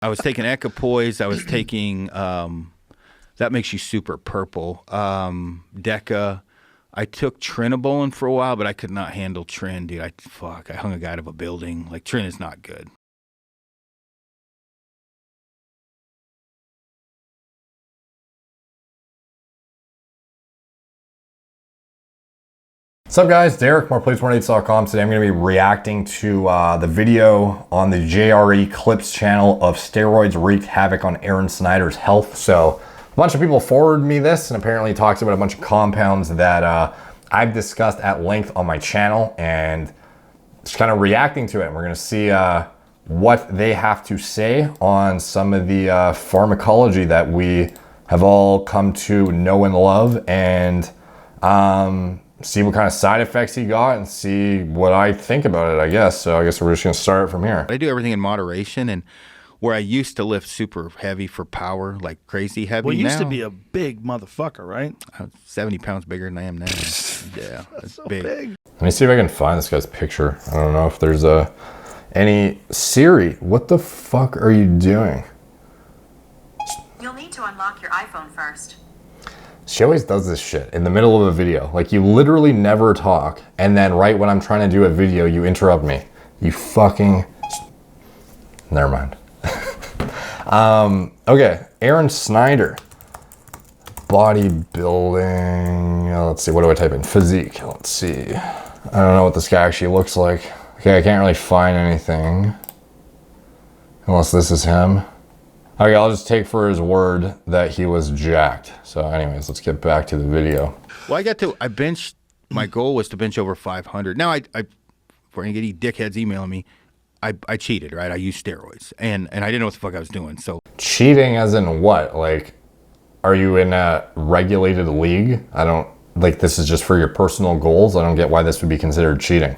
I was taking equipoise. I was taking that makes you super purple. Deca. I took Trenbolone for a while, but I could not handle Tren, dude. I hung a guy out of a building. Like, Tren is not good. What's up, guys? Derek, moreplates180.com. Today I'm going to be reacting to the video on the JRE Clips channel of steroids wreaked havoc on Aron Snyder's health. So a bunch of people forwarded me this, and apparently it talks about a bunch of compounds that I've discussed at length on my channel, and just kind of reacting to it. And we're going to see what they have to say on some of the pharmacology that we have all come to know and love, and see what kind of side effects he got and see what I think about it, I guess. So I guess we're just gonna start from here. I do everything in moderation, and where I used to lift super heavy for power, like crazy heavy. Well, you used now, to be a big motherfucker, right? I'm 70 pounds bigger than I am now. Yeah, That's so big. Let me see if I can find this guy's picture. I don't know if there's any Siri. What the fuck are you doing? You'll need to unlock your iPhone first. She always does this shit in the middle of a video. Like, you literally never talk, and then right when I'm trying to do a video, you interrupt me. You fucking... Never mind. Okay, Aron Snyder. Bodybuilding. Let's see, what do I type in? Physique. Let's see. I don't know what this guy actually looks like. Okay, I can't really find anything. Unless this is him. Okay, I'll just take for his word that he was jacked. So anyways, let's get back to the video. Well, I benched, my goal was to bench over 500. Now, for any dickheads emailing me, I cheated, right? I used steroids, and I didn't know what the fuck I was doing, so. Cheating as in what? Like, are you in a regulated league? I don't, like, this is just for your personal goals? I don't get why this would be considered cheating.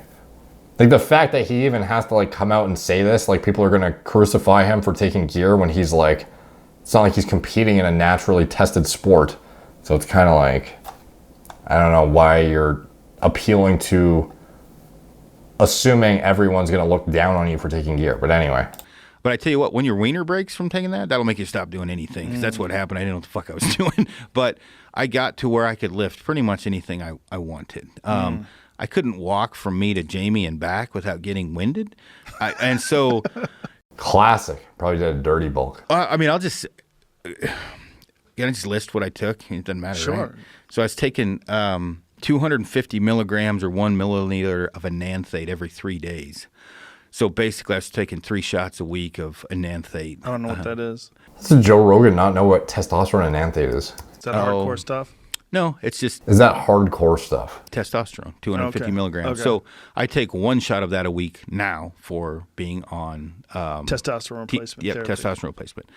Like, the fact that he even has to, like, come out and say this, like, people are gonna crucify him for taking gear when he's like, it's not like he's competing in a naturally tested sport. So it's kind of like, I don't know why you're appealing to assuming everyone's gonna look down on you for taking gear. But anyway. But I tell you what, when your wiener breaks from taking that, that'll make you stop doing anything. Because that's what happened. I didn't know what the fuck I was doing. But I got to where I could lift pretty much anything I wanted. I couldn't walk from me to Jamie and back without getting winded. And so... Classic. Probably did a dirty bulk. I mean, can I just list what I took? It doesn't matter, Sure. right? So I was taking 250 milligrams or 1 milliliter of enanthate every 3 days. So basically, I was taking 3 shots a week of enanthate. I don't know what that is. Does Joe Rogan not know what testosterone and enanthate is? Is that hardcore stuff? No, it's just Is that hardcore stuff? testosterone, 250 Okay. milligrams. Okay. So I take 1 shot of that a week now for being on Testosterone replacement therapy. testosterone replacement.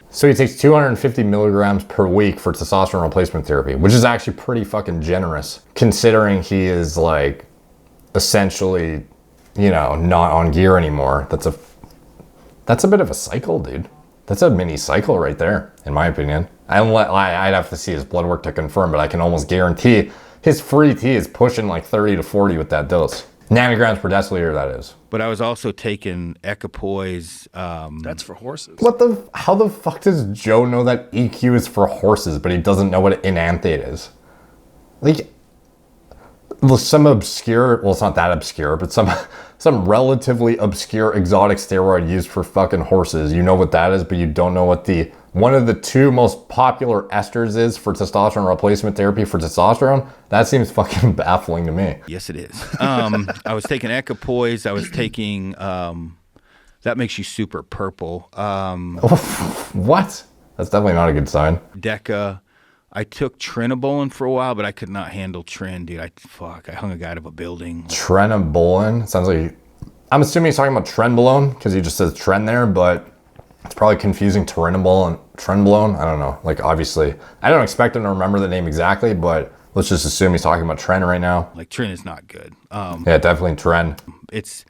So he takes 250 milligrams per week for testosterone replacement therapy, which is actually pretty fucking generous, considering he is, like, essentially, you know, not on gear anymore. That's a bit of a cycle, dude. That's a mini cycle right there, in my opinion. I'd have to see his blood work to confirm, but I can almost guarantee his free T is pushing like 30 to 40 with that dose. Nanograms per deciliter, that is. But I was also taking equipoise. That's for horses. How the fuck does Joe know that EQ is for horses, but he doesn't know what enanthate is? Like, some obscure, well, it's not that obscure, but some relatively obscure exotic steroid used for fucking horses. You know what that is, but you don't know what one of the 2 most popular esters is for testosterone replacement therapy for testosterone. That seems fucking baffling to me. Yes, it is. I was taking equipoise. I was taking, that makes you super purple. What? That's definitely not a good sign. Deca. I took Trenbolone for a while, but I could not handle Tren, dude. I hung a guy out of a building. Trenbolone? Sounds like, I'm assuming he's talking about Trenbolone because he just says Tren there, but it's probably confusing Trenbolone and Trenbolone. I don't know. Like, obviously, I don't expect him to remember the name exactly, but let's just assume he's talking about Tren right now. Like, Tren is not good. Yeah, definitely Tren. It's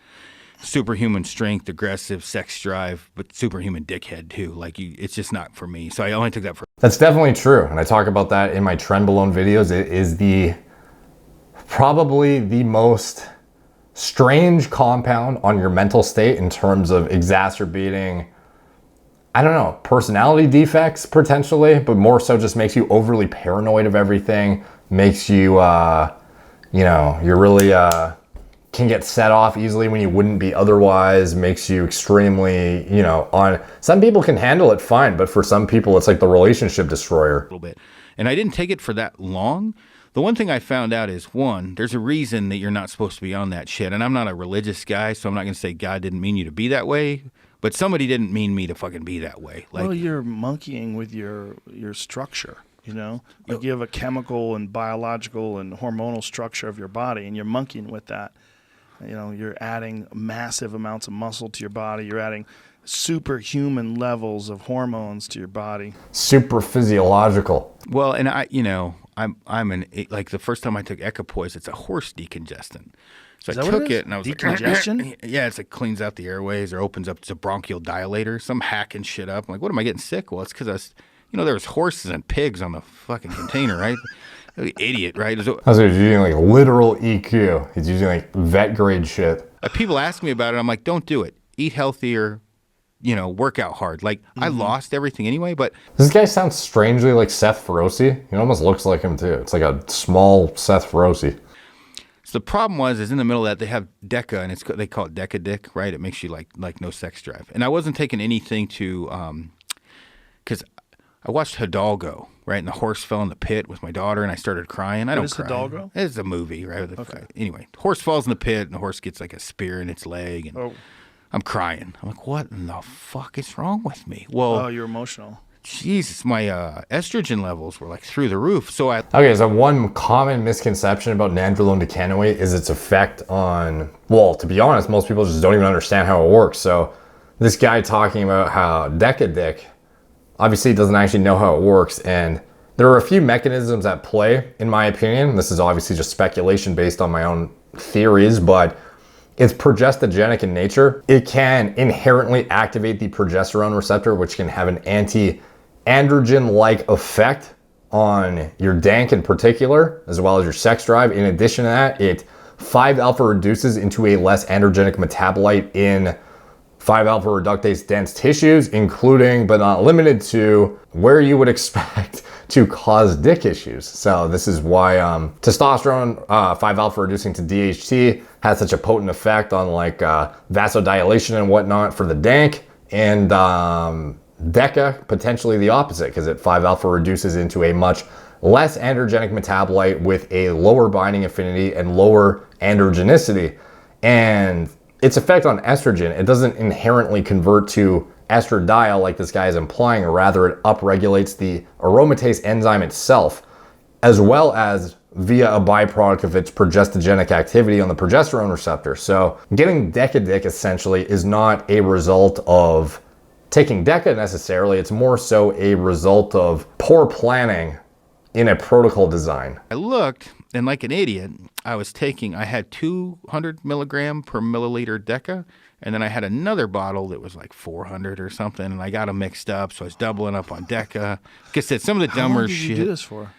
superhuman strength, aggressive, sex drive, but superhuman dickhead too. Like, it's just not for me. So I only took that for. That's definitely true, and I talk about that in my Trenbolone videos. It is probably the most strange compound on your mental state in terms of exacerbating I don't know, personality defects potentially, but more so just makes you overly paranoid of everything, makes you, you know, you're really, can get set off easily when you wouldn't be otherwise, makes you extremely, you know, some people can handle it fine, but for some people it's like the relationship destroyer. A little bit. And I didn't take it for that long. The one thing I found out is, one, there's a reason that you're not supposed to be on that shit. And I'm not a religious guy, so I'm not going to say God didn't mean you to be that way, but somebody didn't mean me to fucking be that way. Like, well, you're monkeying with your structure, you know? Like you have a chemical and biological and hormonal structure of your body, and you're monkeying with that. You know, you're adding massive amounts of muscle to your body. You're adding superhuman levels of hormones to your body. Super physiological. Well, and like the first time I took equipoise, it's a horse decongestant. So I took it and I was decongestion? like, yeah, it's like cleans out the airways or opens up. It's a bronchial dilator. So I'm hacking shit up. I'm like, what am I getting sick? Well, it's because there was horses and pigs on the fucking container, right? Idiot, right? That's what he's using, like literal EQ. He's using like vet grade shit. People ask me about it. I'm like, don't do it. Eat healthier. Work out hard. Like, I lost everything anyway, but... This guy sounds strangely like Seth Feroci. He almost looks like him, too. It's like a small Seth Feroci. So the problem is in the middle of that, they have Deca, and they call it Deca Dick, right? It makes you, like no sex drive. And I wasn't taking anything to... Because I watched Hidalgo, right? And the horse fell in the pit with my daughter, and I started crying. I don't cry. Hidalgo? It's a movie, right? Okay. Anyway, horse falls in the pit, and the horse gets, like, a spear in its leg, and... I'm crying. I'm like, what in the fuck is wrong with me? Well, you're emotional. Jesus, my estrogen levels were like through the roof. So one common misconception about nandrolone decanoate is its effect on, well, to be honest, most people just don't even understand how it works. So this guy talking about how Deca Dick obviously doesn't actually know how it works. And there are a few mechanisms at play, in my opinion. This is obviously just speculation based on my own theories, but it's progestogenic in nature. It can inherently activate the progesterone receptor, which can have an anti-androgen-like effect on your dank in particular, as well as your sex drive. In addition to that, it 5-alpha reduces into a less androgenic metabolite in 5-alpha reductase dense tissues, including but not limited to where you would expect to cause dick issues. So this is why testosterone 5-alpha reducing to DHT has such a potent effect on like vasodilation and whatnot for the dank, and Deca potentially the opposite, because it 5-alpha reduces into a much less androgenic metabolite with a lower binding affinity and lower androgenicity. And its effect on estrogen, it doesn't inherently convert to estradiol like this guy is implying, or rather it upregulates the aromatase enzyme itself, as well as via a byproduct of its progestogenic activity on the progesterone receptor. So getting Deca Dick essentially is not a result of taking Deca necessarily, it's more so a result of poor planning in a protocol design. I looked, and like an idiot, I had 200 milligram per milliliter Deca, and then I had another bottle that was like 400 or something, and I got them mixed up, so I was doubling up on Deca. Like I said, some of the dumber shit. How long did you do this for?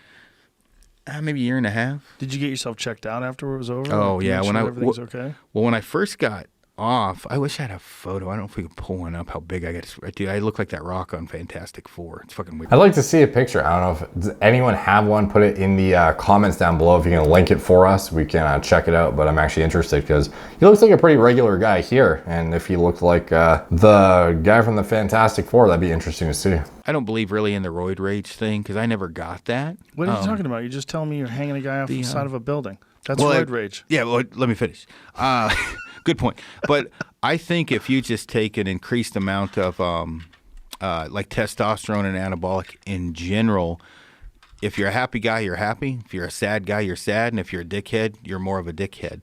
Maybe a year and a half. Did you get yourself checked out after it was over? Oh, yeah. Everything's okay? Well, when I first got off, I wish I had a photo. I don't know if we could pull one up, how big I got. Dude, I look like that rock on Fantastic Four. It's fucking weird. I'd like to see a picture. I don't know if does anyone have one. Put it in the comments down below. If you can link it for us, we can check it out. But I'm actually interested because he looks like a pretty regular guy here. And if he looked like the guy from the Fantastic Four, that'd be interesting to see. I don't believe really in the roid rage thing because I never got that. What are you talking about? You're just telling me you're hanging a guy off the side of a building. That's roid rage. Yeah, well, let me finish. Good point. But I think if you just take an increased amount of like testosterone and anabolic in general, if you're a happy guy, you're happy. If you're a sad guy, you're sad. And if you're a dickhead, you're more of a dickhead.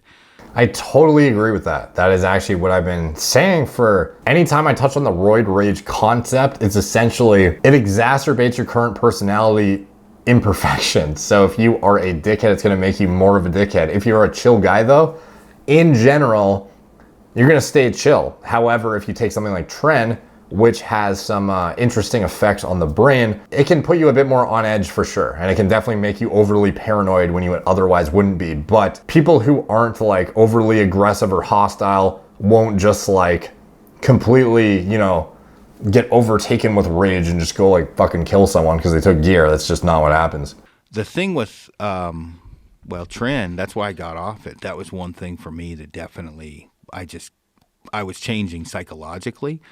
I totally agree with that. That is actually what I've been saying for anytime I touch on the roid rage concept. It's essentially, it exacerbates your current personality imperfections. So if you are a dickhead, it's going to make you more of a dickhead. If you're a chill guy though, in general, you're going to stay chill. However, if you take something like Tren, which has some interesting effects on the brain, it can put you a bit more on edge for sure. And it can definitely make you overly paranoid when you otherwise wouldn't be. But people who aren't like overly aggressive or hostile won't just like completely, get overtaken with rage and just go like fucking kill someone because they took gear. That's just not what happens. The thing with, Tren, that's why I got off it. That was one thing for me that definitely, I was changing psychologically.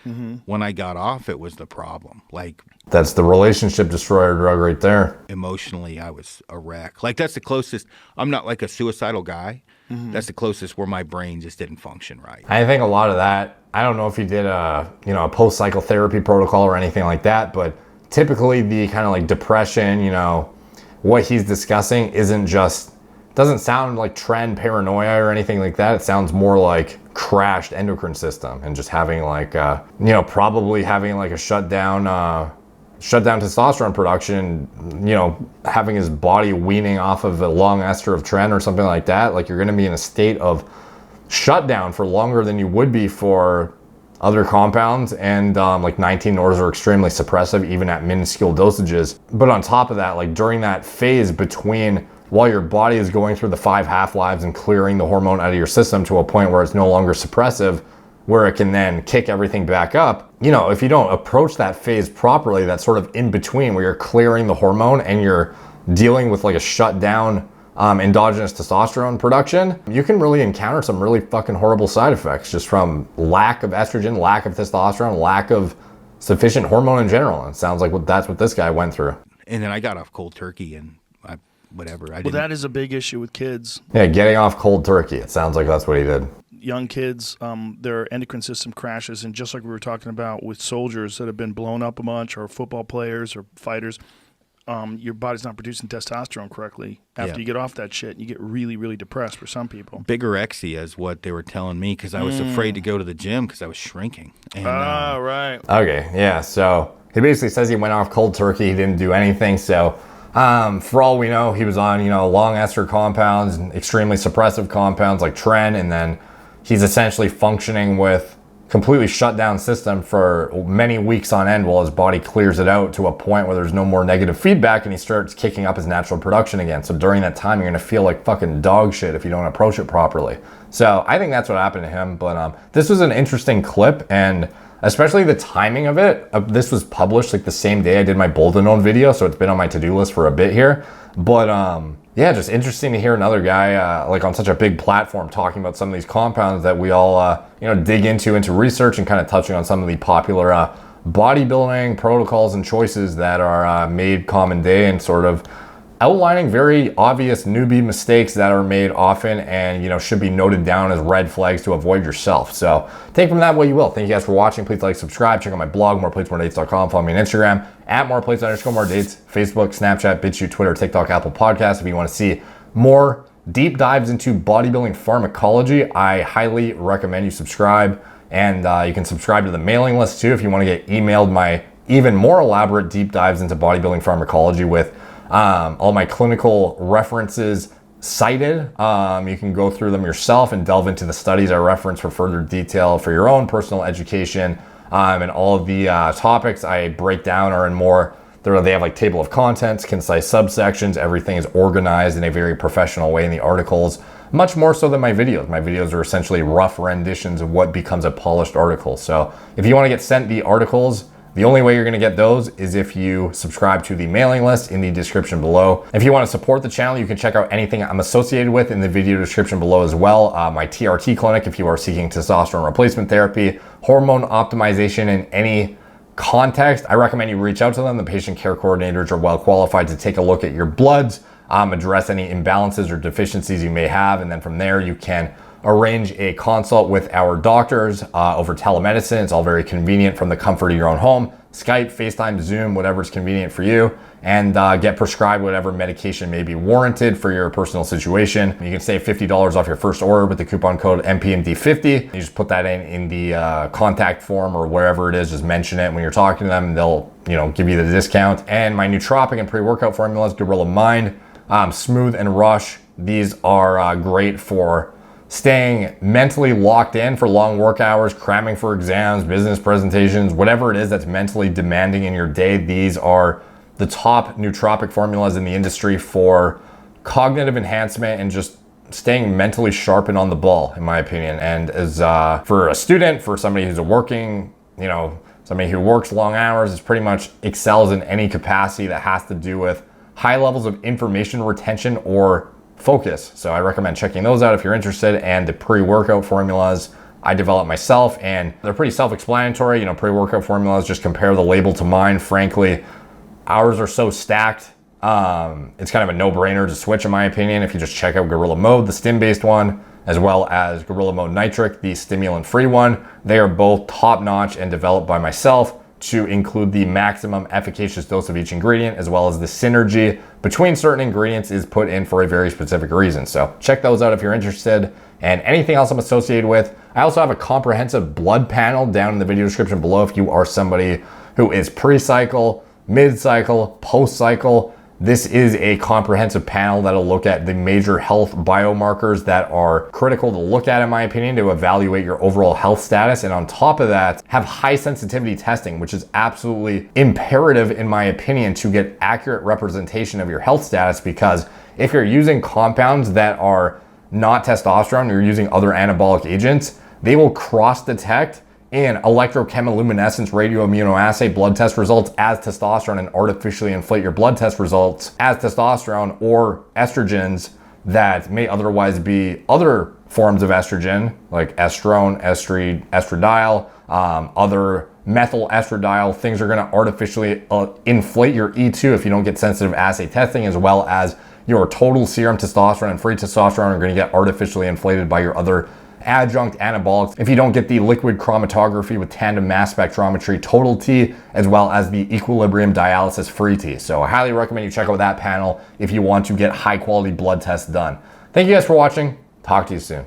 When I got off, it was the problem. Like, that's the relationship destroyer drug right there. Emotionally, I was a wreck. Like, that's the closest. I'm not like a suicidal guy. That's the closest where my brain just didn't function right. I think a lot of that, I don't know if he did a post-cycle therapy protocol or anything like that, but typically the kind of like depression, what he's discussing doesn't sound like trend paranoia or anything like that. It sounds more like crashed endocrine system and just having like, probably having like a shutdown testosterone production, having his body weaning off of a long ester of Tren or something like that. Like, you're going to be in a state of shutdown for longer than you would be for other compounds, and like 19-nors are extremely suppressive even at minuscule dosages. But on top of that, like during that phase between while your body is going through the 5 half-lives and clearing the hormone out of your system to a point where it's no longer suppressive, where it can then kick everything back up, if you don't approach that phase properly, that sort of in between where you're clearing the hormone and you're dealing with like a shutdown endogenous testosterone production, you can really encounter some really fucking horrible side effects just from lack of estrogen, lack of testosterone, lack of sufficient hormone in general. And it sounds like that's what this guy went through. And then I got off cold turkey and whatever. Well, that is a big issue with kids. Yeah, getting off cold turkey. It sounds like that's what he did. Young kids, their endocrine system crashes, and just like we were talking about with soldiers that have been blown up a bunch, or football players or fighters, your body's not producing testosterone correctly. After you get off that shit, you get really, really depressed for some people. Bigorexia is what they were telling me because I was afraid to go to the gym because I was shrinking. And, right. Okay, yeah, so he basically says he went off cold turkey. He didn't do anything, so for all we know, he was on, long ester compounds and extremely suppressive compounds like Tren, and then he's essentially functioning with completely shut down system for many weeks on end while his body clears it out to a point where there's no more negative feedback and he starts kicking up his natural production again. So during that time, you're gonna feel like fucking dog shit if you don't approach it properly. So I think that's what happened to him. But this was an interesting clip, and especially the timing of it. This was published like the same day I did my Boldenone video, so it's been on my to-do list for a bit here. But yeah, just interesting to hear another guy like on such a big platform talking about some of these compounds that we all dig into research, and kind of touching on some of the popular bodybuilding protocols and choices that are made common day, and sort of outlining very obvious newbie mistakes that are made often and should be noted down as red flags to avoid yourself. So take from that what you will. Thank you guys for watching. Please like, subscribe, check out my blog, moreplates.com. Follow me on Instagram at moreplates_moredates, Facebook, Snapchat, BitChute, Twitter, TikTok, Apple Podcasts. If you want to see more deep dives into bodybuilding pharmacology, I highly recommend you subscribe. And you can subscribe to the mailing list too if you want to get emailed my even more elaborate deep dives into bodybuilding pharmacology with all my clinical references cited. You can go through them yourself and delve into the studies I reference for further detail for your own personal education. And all of the topics I break down are in more, they have like table of contents, concise subsections. Everything is organized in a very professional way in the articles, much more so than my videos. My videos are essentially rough renditions of what becomes a polished article. So if you want to get sent the articles, the only way you're going to get those is if you subscribe to the mailing list in the description below. If you want to support the channel, you can check out anything I'm associated with in the video description below as well. My TRT clinic, if you are seeking testosterone replacement therapy, hormone optimization in any context, I recommend you reach out to them. The patient care coordinators are well qualified to take a look at your bloods, address any imbalances or deficiencies you may have, and then from there you can arrange a consult with our doctors over telemedicine. It's all very convenient from the comfort of your own home. Skype, FaceTime, Zoom, whatever's convenient for you, and get prescribed whatever medication may be warranted for your personal situation. You can save $50 off your first order with the coupon code MPMD50. You just put that in the contact form or wherever it is, just mention it when you're talking to them, and they'll give you the discount. And my nootropic and pre-workout formulas, Gorilla Mind, Smooth and Rush, these are great for staying mentally locked in for long work hours, cramming for exams, business presentations, whatever it is that's mentally demanding in your day. These are the top nootropic formulas in the industry for cognitive enhancement and just staying mentally sharp and on the ball, in my opinion. And as for a student, for somebody who's a working, Somebody who works long hours is pretty much excels in any capacity that has to do with high levels of information retention or focus. So I recommend checking those out if you're interested. And the pre-workout formulas I developed myself, and they're pretty self-explanatory. You know, pre-workout formulas, just compare the label to mine. Frankly, ours are so stacked. It's kind of a no-brainer to switch, in my opinion, if you just check out Gorilla Mode, the stim-based one, as well as Gorilla Mode Nitric, the stimulant-free one. They are both top-notch and developed by myself to include the maximum efficacious dose of each ingredient, as well as the synergy between certain ingredients is put in for a very specific reason. So check those out if you're interested. And anything else I'm associated with, I also have a comprehensive blood panel down in the video description below if you are somebody who is pre-cycle, mid-cycle, post-cycle. This is a comprehensive panel that'll look at the major health biomarkers that are critical to look at, in my opinion, to evaluate your overall health status. And on top of that, have high sensitivity testing, which is absolutely imperative, in my opinion, to get accurate representation of your health status. Because if you're using compounds that are not testosterone, you're using other anabolic agents, they will cross-detect in electrochemiluminescence radioimmunoassay blood test results as testosterone and artificially inflate your blood test results as testosterone or estrogens that may otherwise be other forms of estrogen, like estrone, estradiol, other methyl estradiol. Things are going to artificially inflate your E2 if you don't get sensitive assay testing, as well as your total serum testosterone and free testosterone are going to get artificially inflated by your other adjunct anabolics if you don't get the liquid chromatography with tandem mass spectrometry total T, as well as the equilibrium dialysis free T. So I highly recommend you check out that panel if you want to get high quality blood tests done. Thank you guys for watching. Talk to you soon.